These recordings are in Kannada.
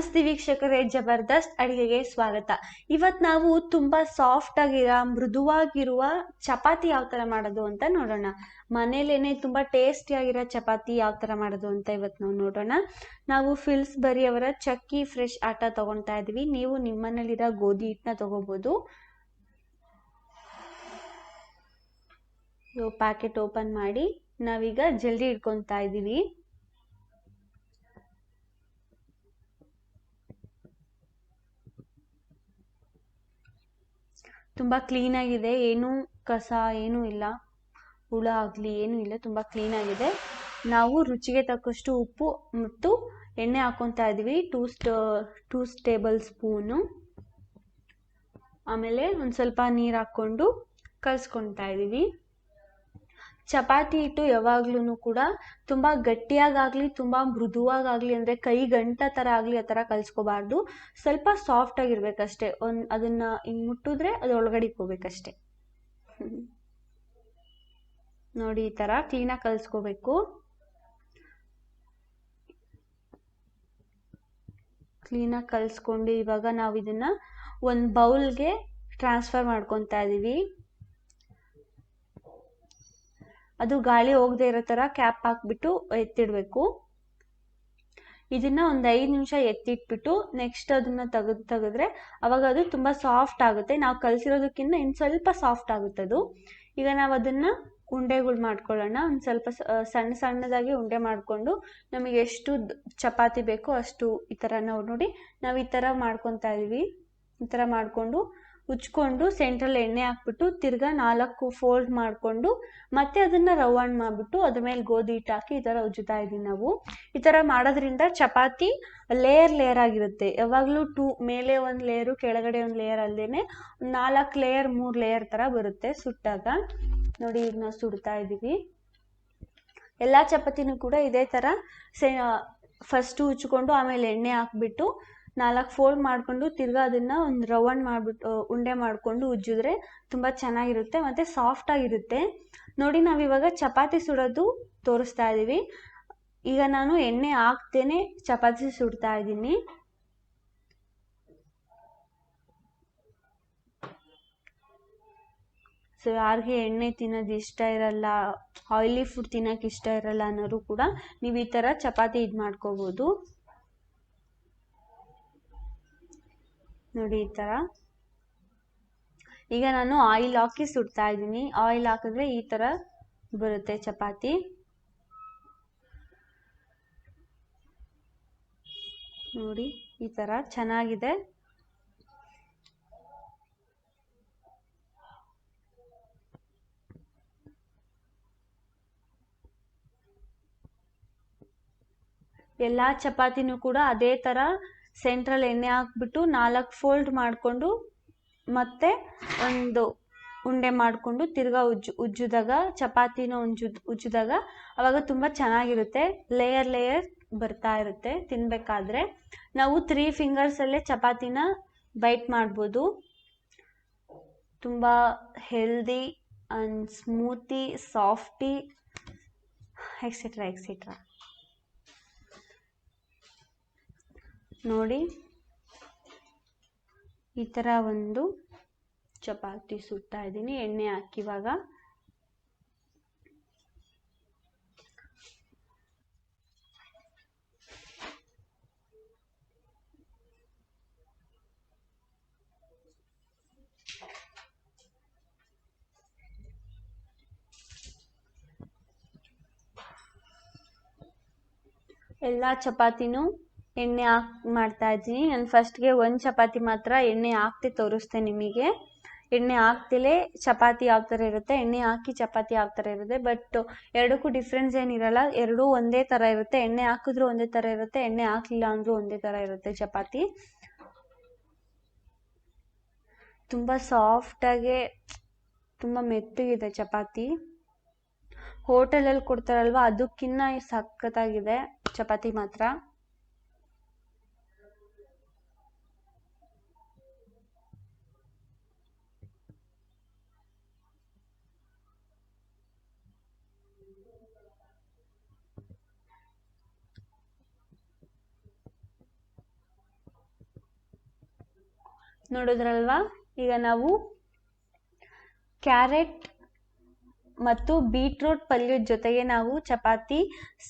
ನಮಸ್ತೆ ವೀಕ್ಷಕರೇ, ಜಬರ್ದಸ್ತ್ ಅಡಿಗೆಗೆ ಸ್ವಾಗತ. ಇವತ್ತು ನಾವು ತುಂಬಾ ಸಾಫ್ಟ್ ಆಗಿರೋ ಮೃದುವಾಗಿರುವ ಚಪಾತಿ ಯಾವ ತರ ಮಾಡೋದು ಅಂತ ನೋಡೋಣ. ಮನೇಲೇನೆ ತುಂಬಾ ಟೇಸ್ಟಿ ಆಗಿರೋ ಚಪಾತಿ ಯಾವ ತರ ಮಾಡೋದು ಅಂತ ಇವತ್ತು ನಾವು ನೋಡೋಣ. ನಾವು ಫಿಲ್ಸ್ಬರಿ ಅವರ ಚಕ್ಕಿ ಫ್ರೆಶ್ ಆಟ ತಗೊಳ್ತಾ ಇದೀವಿ. ನೀವು ನಿಮ್ಮನೇಲಿರೋ ಗೋಧಿ ಹಿಟ್ಟನ್ನ ತಗೋಬಹುದು. ಪ್ಯಾಕೆಟ್ ಓಪನ್ ಮಾಡಿ ನಾವೀಗ ಜಲ್ದಿ ಇಟ್ಕೊಂತಾ ಇದೀವಿ. ತುಂಬಾ ಕ್ಲೀನ್ ಆಗಿದೆ, ಏನು ಕಸ ಏನು ಇಲ್ಲ, ಹುಳ ಆಗ್ಲಿ ಏನು ಇಲ್ಲ, ತುಂಬಾ ಕ್ಲೀನ್ ಆಗಿದೆ. ನಾವು ರುಚಿಗೆ ತಕ್ಕಷ್ಟು ಉಪ್ಪು ಮತ್ತು ಎಣ್ಣೆ ಹಾಕೊಂತಾ ಇದೀವಿ, 2 ಟೇಬಲ್ ಸ್ಪೂನು. ಆಮೇಲೆ ಒಂದ್ ಸ್ವಲ್ಪ ನೀರ್ ಹಾಕೊಂಡು ಕಲ್ಸ್ಕೊಂತಾ ಇದೀವಿ. ಚಪಾತಿ ಹಿಟ್ಟು ಯಾವಾಗ್ಲೂ ಕೂಡ ತುಂಬಾ ಗಟ್ಟಿಯಾಗಾಗ್ಲಿ ತುಂಬಾ ಮೃದುವಾಗ್ಲಿ ಅಂದ್ರೆ ಕೈ ಗಂಟ ತರ ಆಗ್ಲಿ ಆ ತರ ಕಲ್ಸ್ಕೋಬಾರ್ದು. ಸ್ವಲ್ಪ ಸಾಫ್ಟ್ ಆಗಿರ್ಬೇಕಷ್ಟೇ. ಅದನ್ನ ಹಿಂಗ್ ಮುಟ್ಟಿದ್ರೆ ಅದು ಒಳಗಡೆ ಹೋಗ್ಬೇಕಷ್ಟೇ. ನೋಡಿ, ಈ ತರ ಕ್ಲೀನಾಗಿ ಕಲ್ಸ್ಕೋಬೇಕು. ಕ್ಲೀನಾಗಿ ಕಲ್ಸ್ಕೊಂಡು ಇವಾಗ ನಾವು ಇದನ್ನ ಒಂದ್ ಬೌಲ್ಗೆ ಟ್ರಾನ್ಸ್ಫರ್ ಮಾಡ್ಕೊತಾ ಇದೀವಿ. ಅದು ಗಾಳಿ ಹೋಗದೆ ಇರೋ ತರ ಕ್ಯಾಪ್ ಹಾಕ್ಬಿಟ್ಟು ಎತ್ತಿಡ್ಬೇಕು. ಇದನ್ನ ಒಂದ್ 5 ನಿಮಿಷ ಎತ್ತಿಟ್ಬಿಟ್ಟು ನೆಕ್ಸ್ಟ್ ಅದನ್ನ ತೆಗೆದ್ರೆ ಅವಾಗ ಅದು ತುಂಬಾ ಸಾಫ್ಟ್ ಆಗುತ್ತೆ. ನಾವು ಕಲ್ಸಿರೋದಕ್ಕಿಂತ ಇನ್ ಸ್ವಲ್ಪ ಸಾಫ್ಟ್ ಆಗುತ್ತೆ ಅದು. ಈಗ ನಾವು ಅದನ್ನ ಉಂಡೆಗಳು ಮಾಡ್ಕೊಳ್ಳೋಣ. ಒಂದ್ ಸ್ವಲ್ಪ ಸಣ್ಣದಾಗಿ ಉಂಡೆ ಮಾಡ್ಕೊಂಡು ನಮಗೆ ಎಷ್ಟು ಚಪಾತಿ ಬೇಕೋ ಅಷ್ಟು ಈ ತರ ನೋಡಿ ನಾವು ಈ ತರ ಮಾಡ್ಕೊತಾ ಇದೀವಿ. ಈ ತರ ಮಾಡ್ಕೊಂಡು ಉಚ್ಕೊಂಡು ಸೆಂಟ್ರಲ್ಲಿ ಎಣ್ಣೆ ಹಾಕ್ಬಿಟ್ಟು ತಿರ್ಗಾ 4 ಫೋಲ್ಡ್ ಮಾಡ್ಕೊಂಡು ಮತ್ತೆ ಅದನ್ನ ರೌಂಡ್ ಮಾಡ್ಬಿಟ್ಟು ಅದ್ರ ಮೇಲೆ ಗೋಧಿ ಹಿಟ್ಟು ಹಾಕಿ ಈ ತರ ಉಜ್ಜುತ್ತಾ ಇದೀವಿ ನಾವು. ಈ ತರ ಮಾಡೋದ್ರಿಂದ ಚಪಾತಿ ಲೇಯರ್ ಆಗಿರುತ್ತೆ. ಯಾವಾಗ್ಲೂ ಮೇಲೆ ಒಂದ್ ಲೇಯರು ಕೆಳಗಡೆ ಒಂದ್ ಲೇಯರ್ ಅಲ್ದೇನೆ 4 ಲೇಯರ್ 3 ಲೇಯರ್ ತರ ಬರುತ್ತೆ ಸುಟ್ಟಾಗ. ನೋಡಿ, ಈಗ ನಾವು ಸುಡ್ತಾ ಇದೀವಿ. ಎಲ್ಲಾ ಚಪಾತಿನೂ ಕೂಡ ಇದೇ ತರ ಫಸ್ಟ್ ಉಚ್ಕೊಂಡು ಆಮೇಲೆ ಎಣ್ಣೆ ಹಾಕ್ಬಿಟ್ಟು 4 ಫೋಲ್ಡ್ ಮಾಡ್ಕೊಂಡು ತಿರ್ಗಾ ಅದನ್ನ ಒಂದು ರೌಂಡ್ ಮಾಡ್ಬಿಟ್ಟು ಉಂಡೆ ಮಾಡ್ಕೊಂಡು ಉಜ್ಜಿದ್ರೆ ತುಂಬಾ ಚೆನ್ನಾಗಿರುತ್ತೆ ಮತ್ತೆ ಸಾಫ್ಟ್ ಆಗಿರುತ್ತೆ. ನೋಡಿ, ನಾವಿವಾಗ ಚಪಾತಿ ಸುಡೋದು ತೋರಿಸ್ತಾ ಇದೀವಿ. ಈಗ ನಾನು ಎಣ್ಣೆ ಹಾಕ್ತೇನೆ ಚಪಾತಿ ಸುಡ್ತಾ ಇದ್ದೀನಿ. ಸೊ ಯಾರಿಗೆ ಎಣ್ಣೆ ತಿನ್ನೋದು ಇಷ್ಟ ಇರಲ್ಲ, ಆಯಿಲಿ ಫುಡ್ ತಿನ್ನೋಕೆ ಇಷ್ಟ ಇರಲ್ಲ ಅನ್ನೋರು ಕೂಡ ನೀವು ಈ ತರ ಚಪಾತಿ ಇದು ಮಾಡ್ಕೋಬಹುದು. ನೋಡಿ, ಈ ತರ. ಈಗ ನಾನು ಆಯಿಲ್ ಹಾಕಿ ಸುಡ್ತಾ ಇದ್ದೀನಿ. ಆಯಿಲ್ ಹಾಕಿದ್ರೆ ಈ ತರ ಬರುತ್ತೆ ಚಪಾತಿ. ನೋಡಿ, ಈ ತರ ಚೆನ್ನಾಗಿದೆ. ಎಲ್ಲಾ ಚಪಾತಿನೂ ಕೂಡ ಅದೇ ತರ ಸೆಂಟ್ರಲ್ ಎಣ್ಣೆ ಹಾಕ್ಬಿಟ್ಟು 4 ಫೋಲ್ಡ್ ಮಾಡ್ಕೊಂಡು ಮತ್ತೆ ಒಂದು ಉಂಡೆ ಮಾಡ್ಕೊಂಡು ತಿರ್ಗಾ ಉಜ್ಜಿದಾಗ ಚಪಾತಿನ ಉಜ್ಜಿದಾಗ ಅವಾಗ ತುಂಬಾ ಚೆನ್ನಾಗಿರುತ್ತೆ. ಲೇಯರ್ ಬರ್ತಾ ಇರುತ್ತೆ. ತಿನ್ಬೇಕಾದ್ರೆ ನಾವು 3 ಫಿಂಗರ್ಸ್ ಅಲ್ಲೇ ಚಪಾತಿನ ಬೈಟ್ ಮಾಡ್ಬೋದು. ತುಂಬಾ healthy and smoothie, softy etcetera. ನೋಡಿ, ಈ ತರ ಒಂದು ಚಪಾತಿ ಸುಡ್ತಾ ಇದ್ದೀನಿ ಎಣ್ಣೆ ಹಾಕಿವಾಗ. ಎಲ್ಲಾ ಚಪಾತಿನೂ ಎಣ್ಣೆ ಮಾಡ್ತಾ ಇದ್ದೀನಿ. ನಾನು ಫಸ್ಟ್ಗೆ ಒಂದು ಚಪಾತಿ ಮಾತ್ರ ಎಣ್ಣೆ ಹಾಕ್ತಿ ತೋರಿಸ್ತೇನೆ ನಿಮಗೆ. ಎಣ್ಣೆ ಹಾಕ್ತಿಲೇ ಚಪಾತಿ ಯಾವ ಥರ ಇರುತ್ತೆ, ಎಣ್ಣೆ ಹಾಕಿ ಚಪಾತಿ ಯಾವ ಥರ ಇರುತ್ತೆ. ಬಟ್ ಎರಡಕ್ಕೂ ಡಿಫ್ರೆನ್ಸ್ ಏನಿರಲ್ಲ, ಎರಡೂ ಒಂದೇ ಥರ ಇರುತ್ತೆ. ಎಣ್ಣೆ ಹಾಕಿದ್ರೂ ಒಂದೇ ಥರ ಇರುತ್ತೆ, ಎಣ್ಣೆ ಹಾಕ್ಲಿಲ್ಲ ಅಂದ್ರೂ ಒಂದೇ ಥರ ಇರುತ್ತೆ ಚಪಾತಿ. ತುಂಬ ಸಾಫ್ಟಾಗಿ ತುಂಬ ಮೆತ್ತಗಿದೆ ಚಪಾತಿ. ಹೋಟೆಲಲ್ಲಿ ಕೊಡ್ತಾರಲ್ವ ಅದಕ್ಕಿನ್ನ ಸಖತ್ತಾಗಿದೆ ಚಪಾತಿ ಮಾತ್ರ. ನೋಡಿದ್ರಲ್ವಾ, ಈಗ ನಾವು ಕ್ಯಾರೆಟ್ ಮತ್ತು ಬೀಟ್ರೂಟ್ ಪಲ್ಯದ ಜೊತೆಗೆ ನಾವು ಚಪಾತಿ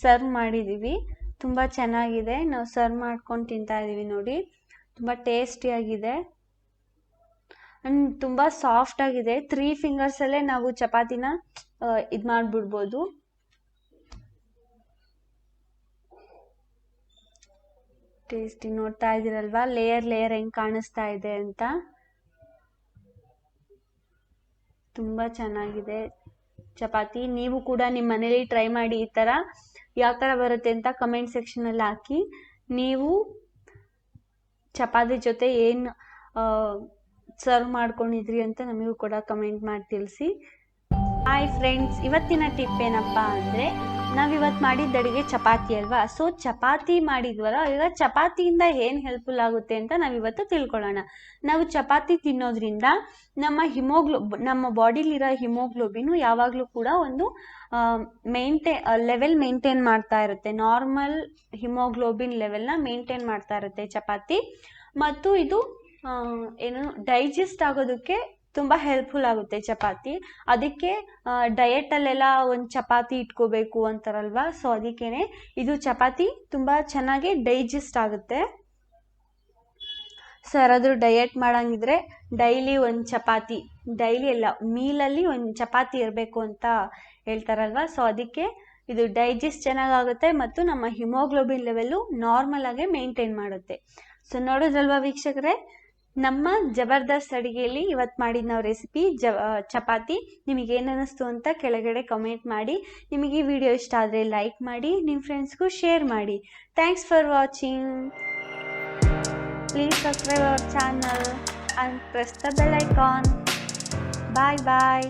ಸರ್ವ್ ಮಾಡಿದ್ದೀವಿ. ತುಂಬ ಚೆನ್ನಾಗಿದೆ. ನಾವು ಸರ್ವ್ ಮಾಡ್ಕೊಂಡು ತಿಂತಾ ಇದ್ದೀವಿ ನೋಡಿ. ತುಂಬ ಟೇಸ್ಟಿಯಾಗಿದೆ ಆ್ಯಂಡ್ ತುಂಬ ಸಾಫ್ಟ್ ಆಗಿದೆ. 3 ಫಿಂಗರ್ಸಲ್ಲೇ ನಾವು ಚಪಾತಿನ ಇದು ಮಾಡಿಬಿಡ್ಬೋದು. ಟೇಸ್ಟಿ. ನೋಡ್ತಾ ಇದ್ದೀರಲ್ವಾ ಲೇಯರ್ ಲೇಯರ್ ಹೆಂಗೆ ಕಾಣಿಸ್ತಾ ಇದೆ ಅಂತ. ತುಂಬ ಚೆನ್ನಾಗಿದೆ ಚಪಾತಿ. ನೀವು ಕೂಡ ನಿಮ್ಮ ಮನೇಲಿ ಟ್ರೈ ಮಾಡಿ. ಈ ಥರ ಯಾವ ಥರ ಬರುತ್ತೆ ಅಂತ ಕಮೆಂಟ್ ಸೆಕ್ಷನಲ್ಲಿ ಹಾಕಿ. ನೀವು ಚಪಾತಿ ಜೊತೆ ಏನು ಸರ್ವ್ ಮಾಡ್ಕೊಂಡಿದ್ರಿ ಅಂತ ನಮಗೂ ಕೂಡ ಕಮೆಂಟ್ ಮಾಡಿ ತಿಳಿಸಿ. ಹಾಯ್ ಫ್ರೆಂಡ್ಸ್, ಇವತ್ತಿನ ಟಿಪ್ ಏನಪ್ಪ ಅಂದರೆ, ನಾವಿವತ್ತು ಮಾಡಿದ್ದ ಅಡುಗೆ ಚಪಾತಿ ಅಲ್ವಾ. ಸೊ ಚಪಾತಿ ಮಾಡಿದ್ವಲ್ಲ, ಈಗ ಚಪಾತಿಯಿಂದ ಏನು ಹೆಲ್ಪ್ಫುಲ್ ಆಗುತ್ತೆ ಅಂತ ನಾವಿವತ್ತು ತಿಳ್ಕೊಳ್ಳೋಣ. ನಾವು ಚಪಾತಿ ತಿನ್ನೋದ್ರಿಂದ ನಮ್ಮ ಬಾಡಿಲಿರೋ ಹಿಮೋಗ್ಲೋಬಿನು ಯಾವಾಗಲೂ ಕೂಡ ಒಂದು ಲೆವೆಲ್ ಮೇಂಟೈನ್ ಮಾಡ್ತಾ ಇರುತ್ತೆ. ನಾರ್ಮಲ್ ಹಿಮೋಗ್ಲೋಬಿನ್ ಲೆವೆಲ್ನ ಮೇಂಟೈನ್ ಮಾಡ್ತಾ ಇರುತ್ತೆ ಚಪಾತಿ. ಮತ್ತು ಇದು ಡೈಜೆಸ್ಟ್ ಆಗೋದಕ್ಕೆ ತುಂಬ ಹೆಲ್ಪ್ಫುಲ್ ಆಗುತ್ತೆ ಚಪಾತಿ. ಅದಕ್ಕೆ ಡಯಟಲ್ಲೆಲ್ಲ ಒಂದು ಚಪಾತಿ ಇಟ್ಕೋಬೇಕು ಅಂತಾರಲ್ವಾ. ಸೊ ಅದಕ್ಕೇನೆ ಇದು ಚಪಾತಿ ತುಂಬ ಚೆನ್ನಾಗಿ ಡೈಜೆಸ್ಟ್ ಆಗುತ್ತೆ. ಸೊ ಯಾರಾದರೂ ಡಯಟ್ ಮಾಡಂಗಿದ್ರೆ ಡೈಲಿ ಒಂದು ಚಪಾತಿ, ಡೈಲಿ ಎಲ್ಲ ಮೀಲಲ್ಲಿ ಒಂದು ಚಪಾತಿ ಇರಬೇಕು ಅಂತ ಹೇಳ್ತಾರಲ್ವ. ಸೊ ಅದಕ್ಕೆ ಇದು ಡೈಜೆಸ್ಟ್ ಚೆನ್ನಾಗಾಗುತ್ತೆ ಮತ್ತು ನಮ್ಮ ಹಿಮೋಗ್ಲೋಬಿನ್ ಲೆವೆಲ್ಲು ನಾರ್ಮಲ್ ಆಗಿ ಮೇಂಟೈನ್ ಮಾಡುತ್ತೆ. ಸೊ ನೋಡೋದಲ್ವಾ ವೀಕ್ಷಕರೇ, ನಮ್ಮ ಜಬರ್ದಸ್ತ್ ಅಡುಗೆಯಲ್ಲಿ ಇವತ್ತು ಮಾಡಿದ ನಾವು ರೆಸಿಪಿ ಚಪಾತಿ. ನಿಮಗೇನು ಅನ್ನಿಸ್ತು ಅಂತ ಕೆಳಗಡೆ ಕಮೆಂಟ್ ಮಾಡಿ. ನಿಮಗೆ ಈ ವಿಡಿಯೋ ಇಷ್ಟ ಆದರೆ ಲೈಕ್ ಮಾಡಿ, ನಿಮ್ಮ ಫ್ರೆಂಡ್ಸ್ಗೂ ಶೇರ್ ಮಾಡಿ. Thanks for watching. Please subscribe our channel and press the bell icon. Bye bye.